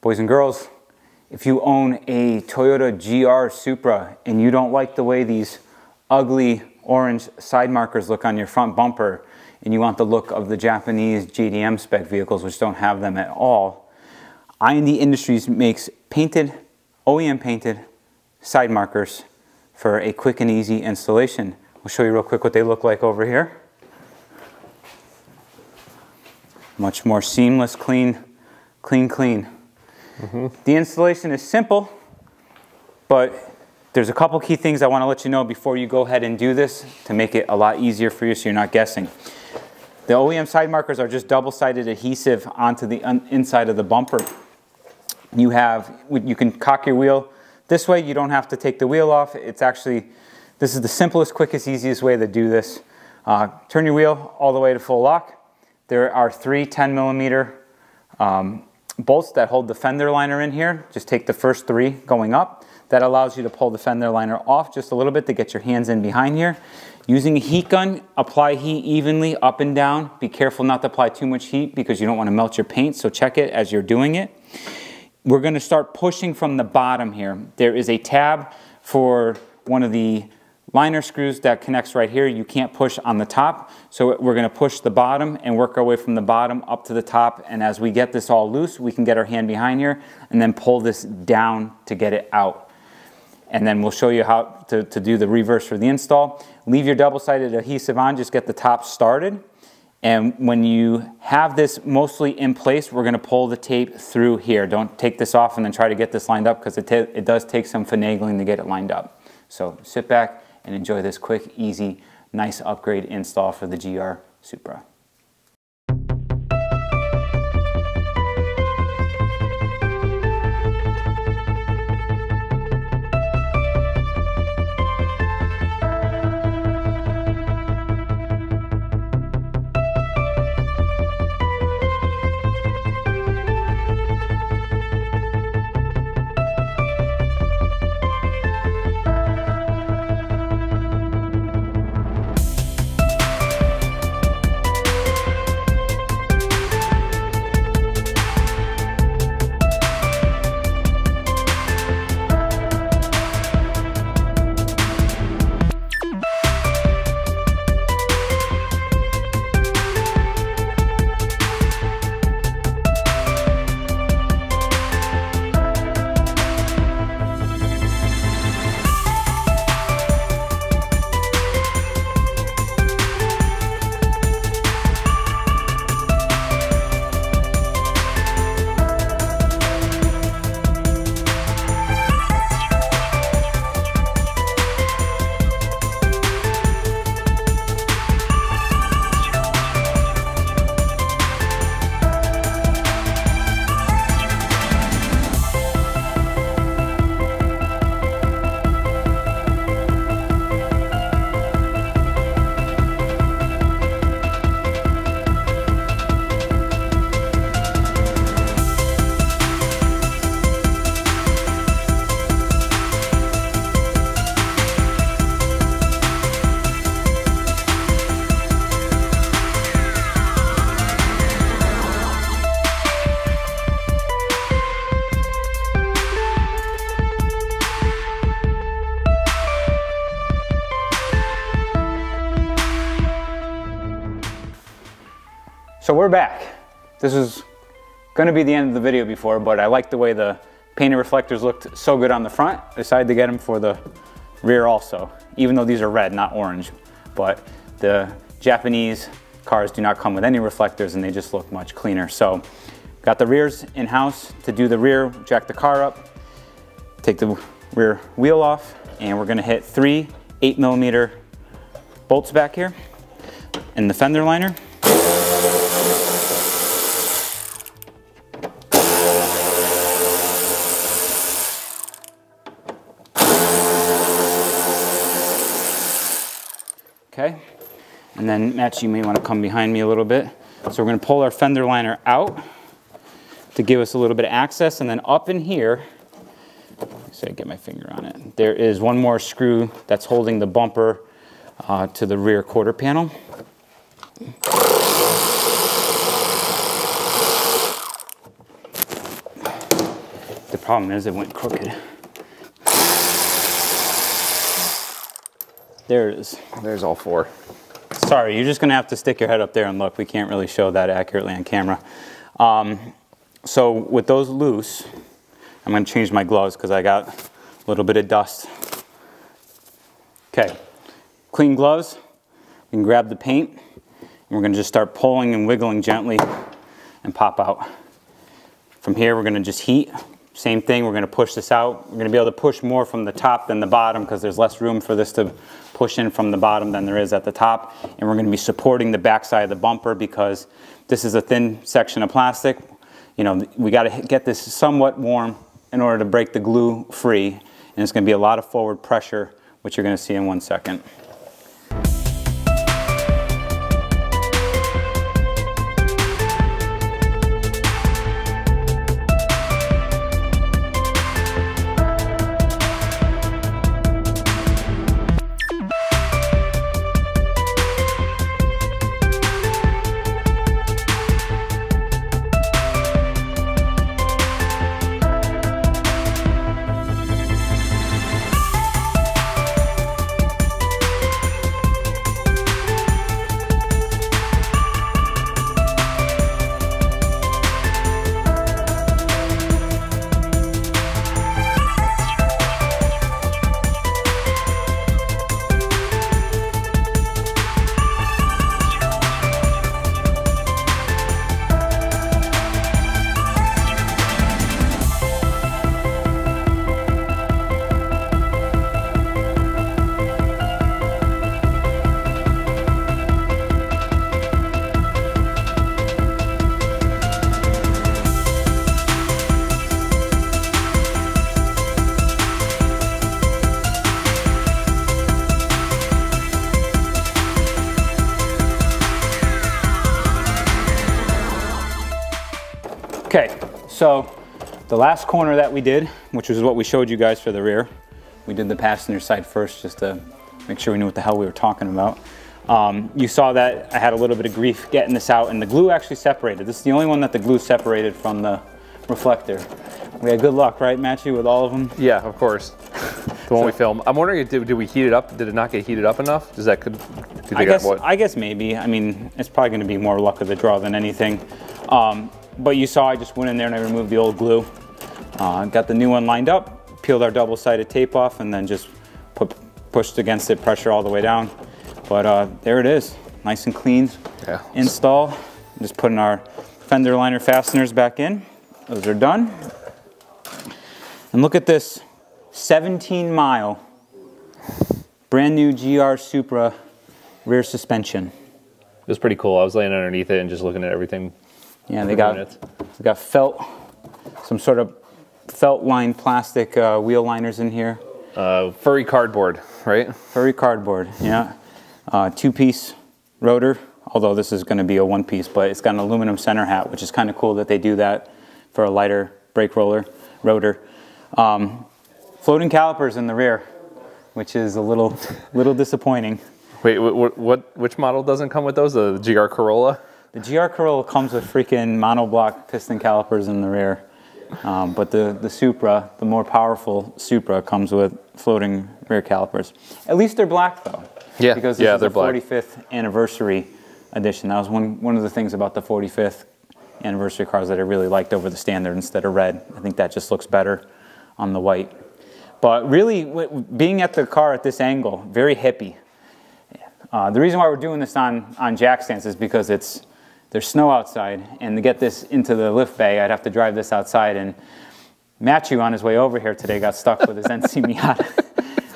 Boys and girls, if you own a Toyota GR-Supra and you don't like the way these ugly orange side markers look on your front bumper, and you want the look of the Japanese JDM spec vehicles, which don't have them at all, I&D Industries makes painted, OEM painted side markers for a quick and easy installation. I'll show you real quick what they look like over here. Much more seamless, clean. The installation is simple, but there's a couple key things I want to let you know before you go ahead and do this to make it a lot easier for you so you're not guessing. The OEM side markers are just double-sided adhesive onto the inside of the bumper. You can cock your wheel this way. You don't have to take the wheel off. This is the simplest, quickest, easiest way to do this. Turn your wheel all the way to full lock. There are 3 10mm bolts that hold the fender liner in here. Just take the first 3 going up. That allows you to pull the fender liner off just a little bit to get your hands in behind here. Using a heat gun, apply heat evenly up and down. Be careful not to apply too much heat because you don't want to melt your paint, so check it as you're doing it. We're going to start pushing from the bottom here. There is a tab for one of the liner screws that connects right here. You can't push on the top, so we're going to push the bottom and work our way from the bottom up to the top, and as we get this all loose, we can get our hand behind here and then pull this down to get it out. And then we'll show you how to do the reverse for the install. Leave your double-sided adhesive on, just get the top started. And when you have this mostly in place, we're going to pull the tape through here. Don't take this off and then try to get this lined up because it does take some finagling to get it lined up. So sit back and enjoy this quick, easy, nice upgrade install for the GR-Supra. So we're back. This is going to be the end of the video before, but I like the way the painted reflectors looked so good on the front. I decided to get them for the rear also, even though these are red, not orange. But the Japanese cars do not come with any reflectors and they just look much cleaner. So got the rears in-house. To do the rear, jack the car up, take the rear wheel off, and we're going to hit 3 8mm bolts back here in the fender liner. Okay, and then Matt, you may want to come behind me a little bit. So we're going to pull our fender liner out to give us a little bit of access, and then up in here, so I get my finger on it, there is one more screw that's holding the bumper to the rear quarter panel. Problem is, it went crooked. There it is. There's all 4. Sorry, you're just gonna have to stick your head up there and look. We can't really show that accurately on camera. So with those loose, I'm gonna change my gloves because I got a little bit of dust. Okay, clean gloves. You can grab the paint, and we're gonna just start pulling and wiggling gently and pop out. From here, we're gonna just heat. Same thing, we're gonna push this out. We're gonna be able to push more from the top than the bottom because there's less room for this to push in from the bottom than there is at the top. And we're gonna be supporting the backside of the bumper because this is a thin section of plastic. You know, we gotta get this somewhat warm in order to break the glue free. And it's gonna be a lot of forward pressure, which you're gonna see in 1 second. Okay, so the last corner that we did, which was what we showed you guys for the rear, we did the passenger side first just to make sure we knew what the hell we were talking about. You saw that I had a little bit of grief getting this out, and the glue actually separated. This is the only one that the glue separated from the reflector. We had good luck, right, Matthew, with all of them? Yeah, of course. The one we filmed. I'm wondering, did we heat it up? Did it not get heated up enough? Does that I guess maybe. I mean, it's probably going to be more luck of the draw than anything. But you saw I just went in there and I removed the old glue. Got the new one lined up, peeled our double-sided tape off, and then just pushed against it, pressure all the way down. But there it is, nice and clean. Yeah. Install. Just putting our fender liner fasteners back in. Those are done. And look at this 17-mile brand new GR-Supra rear suspension. It was pretty cool. I was laying underneath it and just looking at everything. Yeah, they got felt, some sort of felt-lined plastic wheel liners in here. Furry cardboard, right? Furry cardboard, yeah. Two-piece rotor, although this is going to be a one-piece, but it's got an aluminum center hat, which is kind of cool that they do that for a lighter brake rotor. Floating calipers in the rear, which is a little disappointing. Wait, which model doesn't come with those? The GR Corolla? The GR Corolla comes with freaking monoblock piston calipers in the rear. But the Supra, the more powerful Supra, comes with floating rear calipers. At least they're black though. Yeah, because this is the 45th anniversary edition. That was one of the things about the 45th anniversary cars that I really liked over the standard instead of red. I think that just looks better on the white. But really, being at the car at this angle, very hippie. The reason why we're doing this on jack stands is because there's snow outside, and to get this into the lift bay, I'd have to drive this outside. And Matthew, on his way over here today, got stuck with his NC Miata.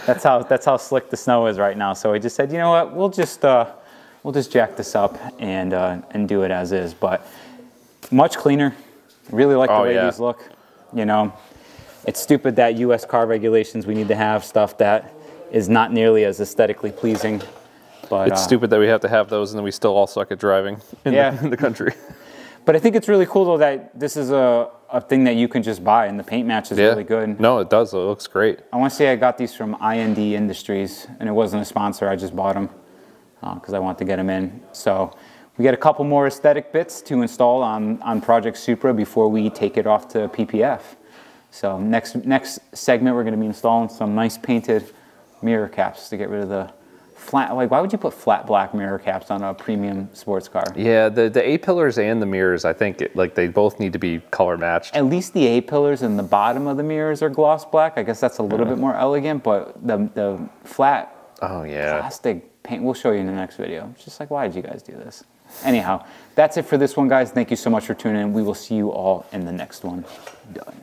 That's how slick the snow is right now. So we just said, you know what, we'll just jack this up and do it as is. But much cleaner. Really like the way these look. You know, it's stupid that U.S. car regulations, we need to have stuff that is not nearly as aesthetically pleasing. But, it's stupid that we have to have those and then we still all suck at driving in the country. But I think it's really cool though that this is a thing that you can just buy, and the paint match is really good. No, it does. It looks great. I want to say I got these from IND Industries, and it wasn't a sponsor. I just bought them because I want to get them in. So we get a couple more aesthetic bits to install on Project Supra before we take it off to PPF. So next segment, we're going to be installing some nice painted mirror caps to get rid of the flat. Like, why would you put flat black mirror caps on a premium sports car? Yeah, the A-pillars and the mirrors, I think, like they both need to be color matched. At least the A-pillars and the bottom of the mirrors are gloss black. I guess that's a little bit more elegant, but the flat plastic paint, we'll show you in the next video. It's just like, why did you guys do this? Anyhow, that's it for this one, guys. Thank you so much for tuning in. We will see you all in the next one. Done.